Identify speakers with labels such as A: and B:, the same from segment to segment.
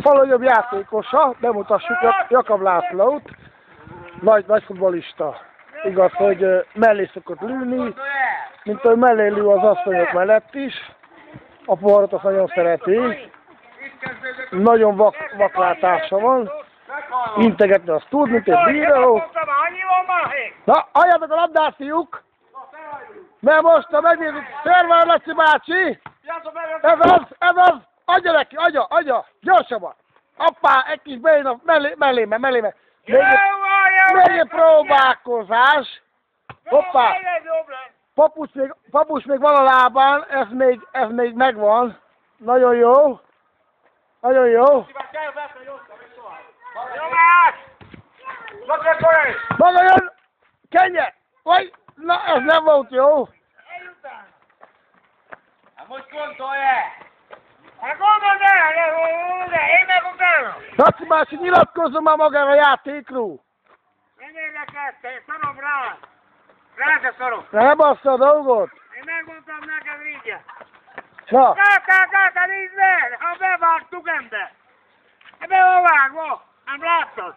A: Falagyobb játékosa, bemutassuk Jakab Lászlót, nagy futballista. Igaz, hogy mellé szokott lőni, mint hogy mellé lő az asszonyok mellett is. A poharat azt nagyon szereti. Nagyon vaklátása van. Integetni azt tud, mint egy bíró. Na, adjátok a labdát, fiúk! Mert most megnézzük, szervár Laci bácsi! Ez az! Adja neki, adja! Gyorsabban! Appá, egy kis bein melléme! Még egy próbálkozás! Hoppá! Papucs még van a lábán, ez még megvan. Nagyon jó! Maga jön! Kenje! Vagy! Na, ez nem volt jó!
B: Most gondolj el! Hát gondold el, én meg utána!
A: Laci bácsi, nyilatkozzon már magára a játékról!
B: Nem érdekel, te szarom rá! Rád szarom!
A: Ne bassza a dolgot!
B: Én megmondtam neked rigye!
A: Na!
B: Káká, nézd be! Ha bevágtuk ember! Ebbe van vágva! Nem láttad?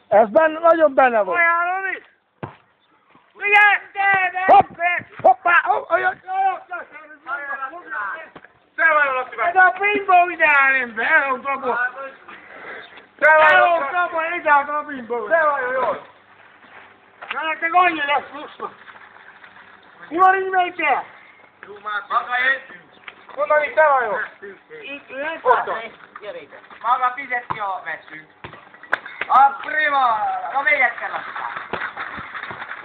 A: Ez nagyon benne volt!
B: Ajánlom is! Vigyázz, de!
A: Hoppá! Ez
B: a pinball ideál ember! Elhoztam a pinball!
C: Te vagy jó!
B: Na nektek annyi lesz most! Mi van így megy te?
C: Maga jöttünk! Mondom, itt te vagy jó!
B: Itt lesz?
C: Gyere ide! Maga fizet ki a veszünk! A prima! A még egyszer aztán!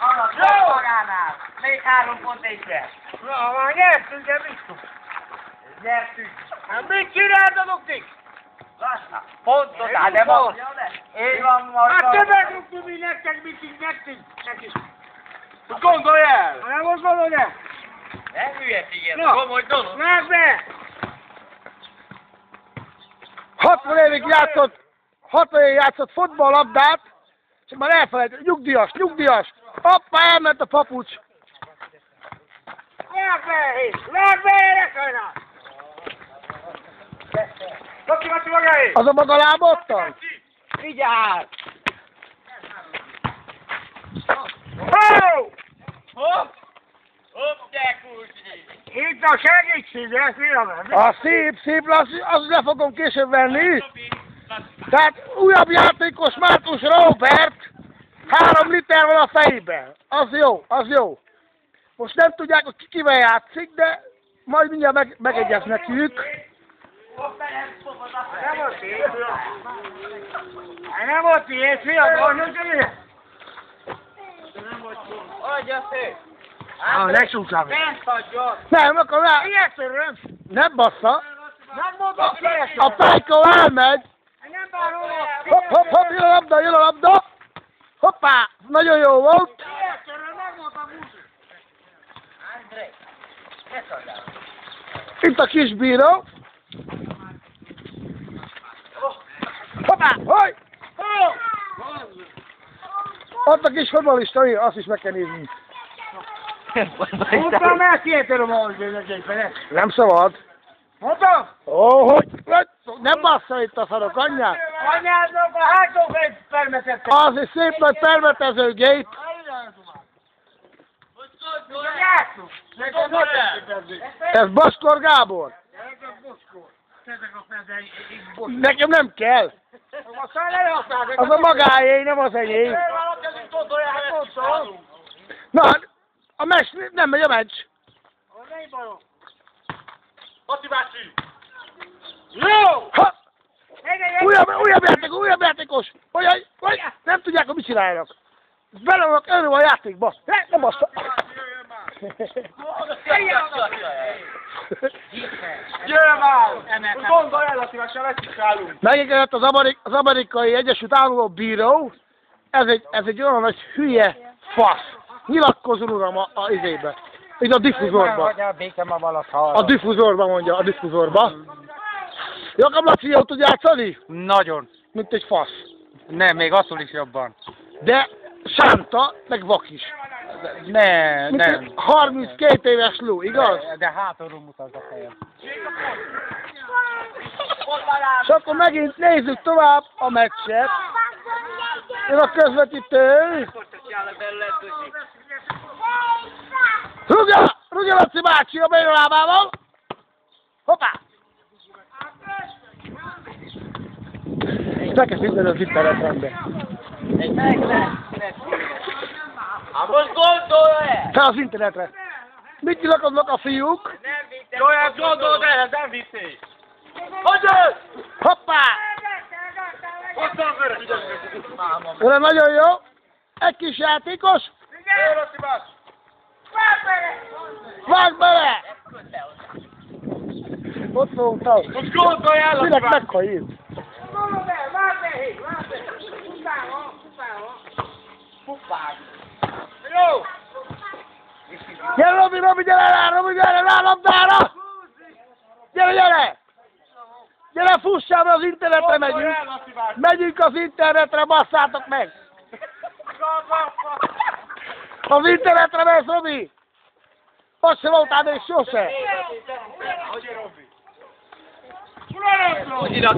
C: Annak magánál! Még 3 pont egyszer!
B: Na, már nyertünk, de biztos!
C: Nyertünk!
B: Hát mit csináltatok ti?
C: Lassan! Pontot, hát de most! Én van most!
B: Hát többet rúgtunk, mi nektek, mit nektek!
C: Gondolj el!
B: Nem most gondolj el!
C: Nem hülyeség ez, komoly dolog!
B: Vágd be!
A: 60 évig játszott fotballabdát, és már elfelejtett, nyugdíjas! Hoppá, elment a papucs!
B: Vágd be, erre sajnál!
C: Laci magáé!
A: Az a maga lábottan?
C: Vigyázz! Hopp! Hopp, te kulcsi!
B: Itt a segítség, ezt mi
A: A szép, Laci, azt le fogom később venni. Tehát újabb játékos Márkus Róbert, 3 liter van a fejében. Az jó. Most nem tudják, hogy kivel játszik, de majd mindjárt megegyeznek ők.
B: Nem volt ilyen, fiatal, nem tudja?
C: Adja szép!
A: Ne csúcsál.
C: Bent adjon!
A: Nem, akkor
B: Ilyetszerűen!
A: nem bassza.
B: Nem mondok ilyesszerűen!
A: A Pályka elmegy.
B: Nem bánom!
A: Hopp, jön a labda. Hoppá, nagyon jó volt.
B: Ilyetszerűen megmondtam úgy!
C: André, ne szólj!
A: Itt a kisbíró. Hoppá, hoj! Ott a kis futballista, azt is meg kell nézni.
B: Mondtam el, kiértem a
A: Nem szabad.
B: Mondtam?
A: Hogy? Nem bassza itt a szarok, anyját.
B: Anyádnak a hátófejt permetett.
A: Az egy szép nagy permetezőgép. Ez Baskor Gábor. Nekem nem kell. Az a magáé, nem az enyém. Na, a meccs nem megy a meccs.
C: Laci bácsi!
B: Jó!
A: Ha! Újabb játékos! Vagy, nem tudják, hogy mit csinálnak. Bele vannak örül a játékba. Nem bassza.
C: Gyere már! Gondolj el, Laci, most letikálunk!
A: Megérkezett az amerikai Egyesült Államok bíró. Ez egy olyan nagy hülye fasz. Nyilatkozzon uram a izébe. Itt a diffuzorban. A diffuzorban mondja, a diffuzorban. Jakab Laci jól tud játszani?
D: Nagyon.
A: Mint egy fasz.
D: Nem, még azzal is jobban.
A: De sánta, meg vak is.
D: Nem.
A: 32 éves ló, igaz?
D: De hátulról mutat a fejem.
A: És akkor megint nézzük tovább a meccset. Jön a közvetítő. Rúgja Laci bácsi a bejön lábával. Hoppá! Meg kell szinteni az internetrendbe.
C: Most gondolj!
A: Fel az internetre. Mit nyilakodnak a fiúk?
B: Olyan gondolod el, ez nem vicces.
A: Hoppá!
B: Hozzá vörös.
A: Olyan nagyon jó. Egy kis játékos. Vágd bele! Ott fogtam.
B: Most gondolj el, Laci
A: Minek
B: bácsi.
A: meghajít?
B: Jó!
A: Gyere Robi, gyere rá, labdára! Gyere! Gyere, fussál, mert az internetre megyünk! Megyünk az internetre, basszátok meg! Az internetre mész, Robi! Most se voltál még sose!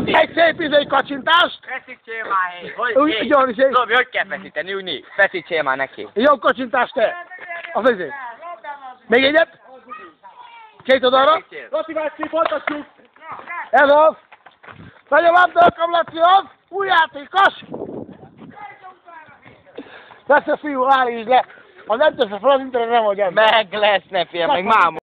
A: Egy szép izé kacsintást!
C: Feszítsél már, hé!
A: Úgy, Gyori, szép!
C: Robi, hogy kell feszíteni? Úgy négy. Feszítsél már neki.
A: Jó kacsintást te! Az izé! Még egyet? Két oldalra?
B: Laci bácsi, folytassuk!
A: Ez az! Nagy a labda, Laci az! Új játékos! Persze fiú, állítsd le! Ha nem teszed fel az internetre, nem vagy ember.
C: Meg lesz, ne fél, meg máma.